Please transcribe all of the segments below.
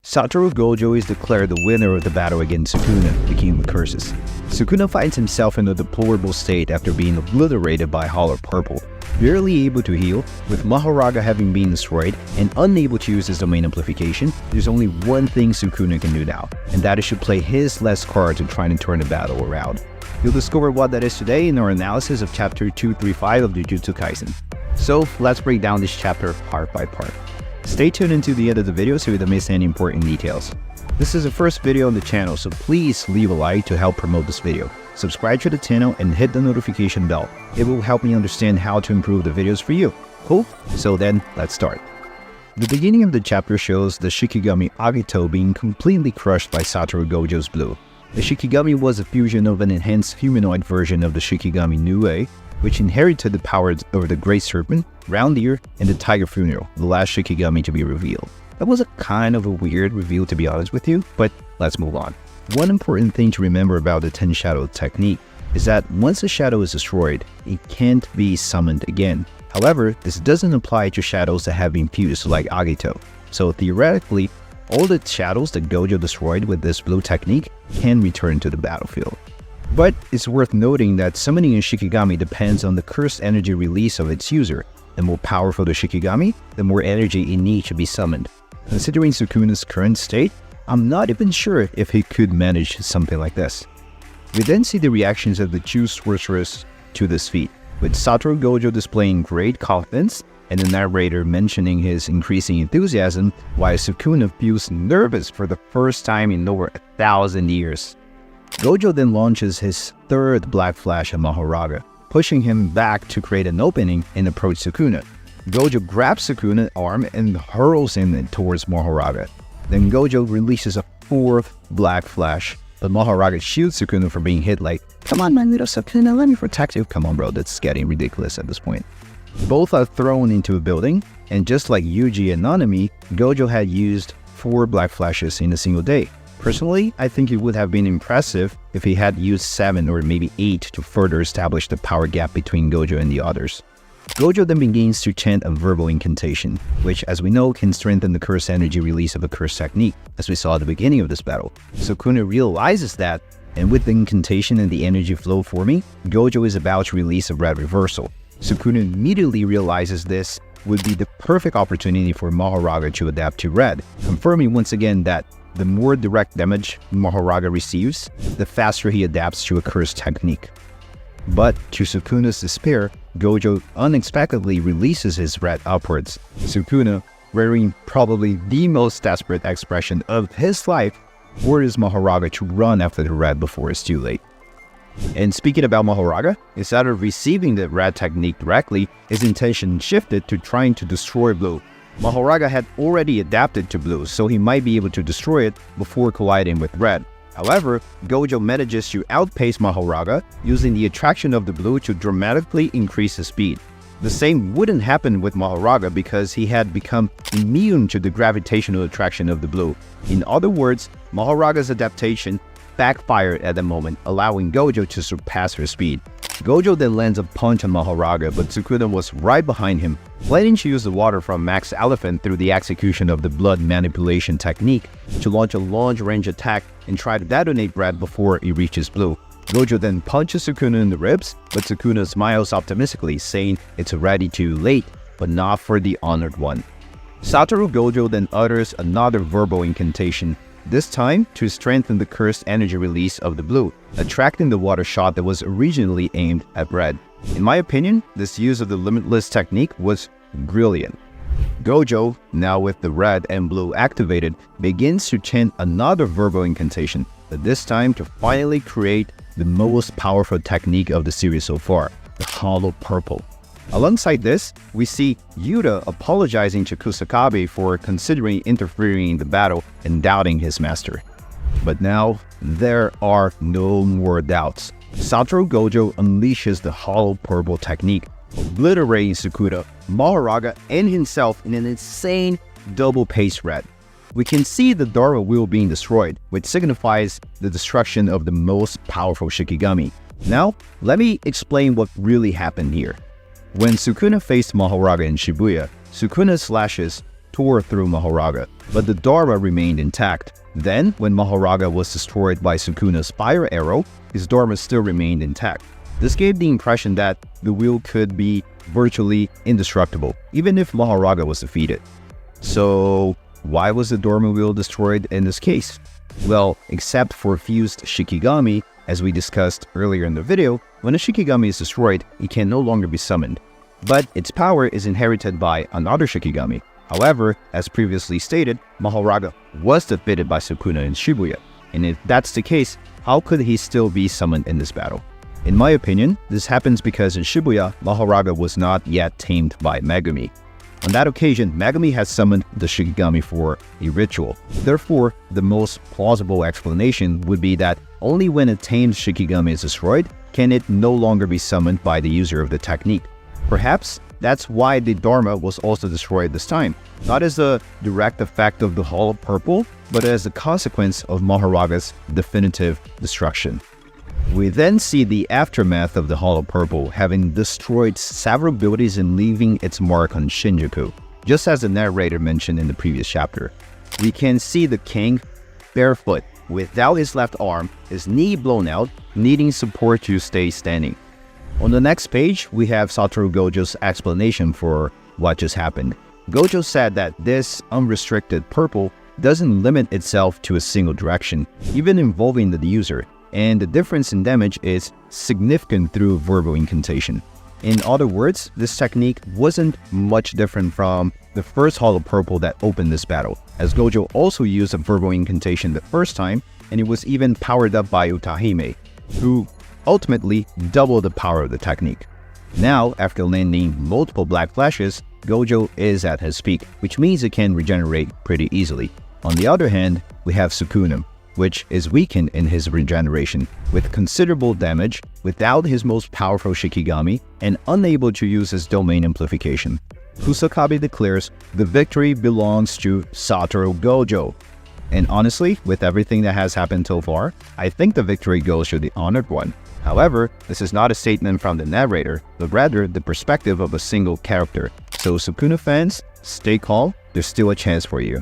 Satoru Gojo is declared the winner of the battle against Sukuna, the King of Curses. Sukuna finds himself in a deplorable state after being obliterated by Hollow Purple, barely able to heal, with Mahoraga having been destroyed and unable to use his domain amplification. There's only one thing Sukuna can do now, and that is to play his last card to try and turn the battle around. You'll discover what that is today in our analysis of Chapter 235 of Jujutsu Kaisen. So let's break down this chapter part by part. Stay tuned until the end of the video so you don't miss any important details. This is the first video on the channel, so please leave a like to help promote this video. Subscribe to the channel and hit the notification bell. It will help me understand how to improve the videos for you. Cool? So then, let's start. The beginning of the chapter shows the Shikigami Agito being completely crushed by Satoru Gojo's blue. The Shikigami was a fusion of an enhanced humanoid version of the Shikigami Nue, which inherited the powers of the Great Serpent, Round Ear, and the Tiger Funeral, the last Shikigami to be revealed. That was a kind of a weird reveal, to be honest with you, but let's move on. One important thing to remember about the 10 Shadow technique is that once a shadow is destroyed, it can't be summoned again. However, this doesn't apply to shadows that have been fused like Agito. So theoretically, all the shadows that Gojo destroyed with this blue technique can return to the battlefield. But it's worth noting that summoning a Shikigami depends on the cursed energy release of its user. The more powerful the Shikigami, the more energy it needs to be summoned. Considering Sukuna's current state, I'm not even sure if he could manage something like this. We then see the reactions of the two sorcerers to this feat, with Satoru Gojo displaying great confidence and the narrator mentioning his increasing enthusiasm, while Sukuna feels nervous for the first time in over 1,000 years. Gojo then launches his third Black Flash at Mahoraga, pushing him back to create an opening and approach Sukuna. Gojo grabs Sukuna's arm and hurls him towards Mahoraga. Then Gojo releases a fourth Black Flash, but Mahoraga shields Sukuna from being hit like, "Come on, my little Sukuna, let me protect you." Come on, bro, that's getting ridiculous at this point. Both are thrown into a building, and just like Yuji and Nanami, Gojo had used 4 Black Flashes in a single day. Personally, I think it would have been impressive if he had used 7 or maybe 8 to further establish the power gap between Gojo and the others. Gojo then begins to chant a verbal incantation, which as we know can strengthen the curse energy release of a curse technique, as we saw at the beginning of this battle. Sukuna realizes that, and with the incantation and the energy flow forming, Gojo is about to release a red reversal. Sukuna immediately realizes this would be the perfect opportunity for Mahoraga to adapt to red, confirming once again that the more direct damage Mahoraga receives, the faster he adapts to a curse technique. But to Sukuna's despair, Gojo unexpectedly releases his red upwards. Sukuna, wearing probably the most desperate expression of his life, orders Mahoraga to run after the red before it's too late. And speaking about Mahoraga, instead of receiving the red technique directly, his intention shifted to trying to destroy blue. Mahoraga had already adapted to blue, so he might be able to destroy it before colliding with red. However, Gojo manages to outpace Mahoraga, using the attraction of the blue to dramatically increase his speed. The same wouldn't happen with Mahoraga because he had become immune to the gravitational attraction of the blue. In other words, Mahoraga's adaptation backfired at the moment, allowing Gojo to surpass her speed. Gojo then lands a punch on Mahoraga, but Sukuna was right behind him, planning to use the water from Max Elephant through the execution of the blood manipulation technique to launch a long-range attack and try to detonate red before it reaches blue. Gojo then punches Sukuna in the ribs, but Sukuna smiles optimistically, saying it's already too late, but not for the honored one. Satoru Gojo then utters another verbal incantation, this time to strengthen the cursed energy release of the blue, attracting the water shot that was originally aimed at red. In my opinion, this use of the limitless technique was brilliant. Gojo, now with the red and blue activated, begins to chant another verbal incantation, but this time to finally create the most powerful technique of the series so far, the Hollow Purple. Alongside this, we see Yuta apologizing to Kusakabe for considering interfering in the battle and doubting his master. But now, there are no more doubts. Satoru Gojo unleashes the Hollow Purple technique, obliterating Sukuna, Mahoraga, and himself in an insane double-pace red. We can see the Dharma wheel being destroyed, which signifies the destruction of the most powerful Shikigami. Now, let me explain what really happened here. When Sukuna faced Mahoraga in Shibuya, Sukuna's slashes tore through Mahoraga, but the Dharma remained intact. Then, when Mahoraga was destroyed by Sukuna's fire arrow, his Dharma still remained intact. This gave the impression that the wheel could be virtually indestructible, even if Mahoraga was defeated. So, why was the Dharma wheel destroyed in this case? Well, except for fused Shikigami, as we discussed earlier in the video, when a Shikigami is destroyed, it can no longer be summoned. But its power is inherited by another Shikigami. However, as previously stated, Mahoraga was defeated by Sukuna in Shibuya. And if that's the case, how could he still be summoned in this battle? In my opinion, this happens because in Shibuya, Mahoraga was not yet tamed by Megumi. On that occasion, Megumi had summoned the Shikigami for a ritual. Therefore, the most plausible explanation would be that only when a tamed Shikigami is destroyed can it no longer be summoned by the user of the technique. Perhaps that's why the Dharma was also destroyed this time, not as a direct effect of the Hall of Purple, but as a consequence of Mahoraga's definitive destruction. We then see the aftermath of the Hall of Purple having destroyed several buildings and leaving its mark on Shinjuku, just as the narrator mentioned in the previous chapter. We can see the king barefoot, without his left arm, his knee blown out, needing support to stay standing. On the next page, we have Satoru Gojo's explanation for what just happened. Gojo said that this unrestricted purple doesn't limit itself to a single direction, even involving the user, and the difference in damage is significant through verbal incantation. In other words, this technique wasn't much different from the first Hall of Purple that opened this battle, as Gojo also used a verbal incantation the first time, and it was even powered up by Utahime, who ultimately doubled the power of the technique. Now, after landing multiple black flashes, Gojo is at his peak, which means it can regenerate pretty easily. On the other hand, we have Sukuna, which is weakened in his regeneration, with considerable damage, without his most powerful Shikigami, and unable to use his domain amplification. Kusakabe declares, "The victory belongs to Satoru Gojo." And honestly, with everything that has happened so far, I think the victory goes to the honored one. However, this is not a statement from the narrator, but rather the perspective of a single character. So Sukuna fans, stay calm, there's still a chance for you.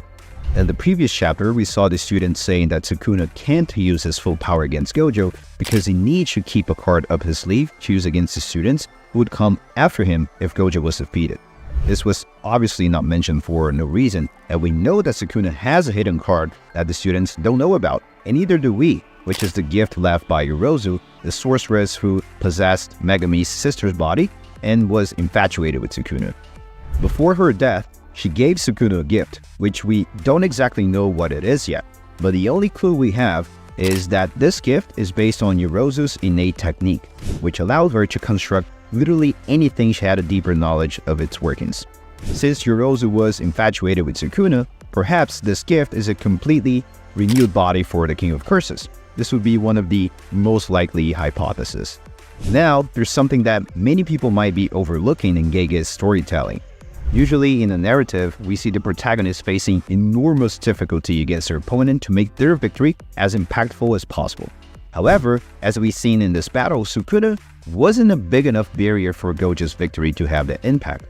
In the previous chapter, we saw the student saying that Sukuna can't use his full power against Gojo because he needs to keep a card up his sleeve to use against the students who would come after him if Gojo was defeated. This was obviously not mentioned for no reason, and we know that Sukuna has a hidden card that the students don't know about, and neither do we, which is the gift left by Yorozu, the sorceress who possessed Megumi's sister's body and was infatuated with Sukuna. Before her death, she gave Sukuna a gift, which we don't exactly know what it is yet, but the only clue we have is that this gift is based on Yorozu's innate technique, which allowed her to construct literally anything she had a deeper knowledge of its workings. Since Yorozu was infatuated with Sukuna, perhaps this gift is a completely renewed body for the King of Curses. This would be one of the most likely hypotheses. Now, there's something that many people might be overlooking in Gege's storytelling. Usually in a narrative, we see the protagonist facing enormous difficulty against their opponent to make their victory as impactful as possible. However, as we've seen in this battle, Sukuna wasn't a big enough barrier for Gojo's victory to have the impact.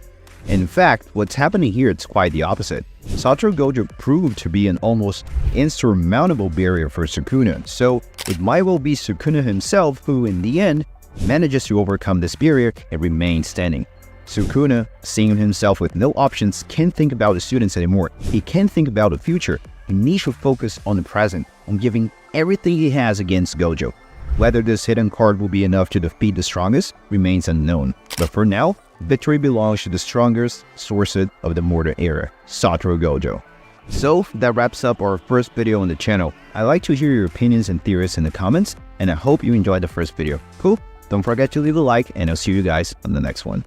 In fact, what's happening here is quite the opposite. Satoru Gojo proved to be an almost insurmountable barrier for Sukuna, so it might well be Sukuna himself who, in the end, manages to overcome this barrier and remain standing. Sukuna, seeing himself with no options, can't think about the students anymore. He can't think about the future. He needs to focus on the present, on giving everything he has against Gojo. Whether this hidden card will be enough to defeat the strongest remains unknown. But for now, victory belongs to the strongest sorcerer of the modern era, Satoru Gojo. So that wraps up our first video on the channel. I'd like to hear your opinions and theories in the comments, and I hope you enjoyed the first video. Cool? Don't forget to leave a like, and I'll see you guys on the next one.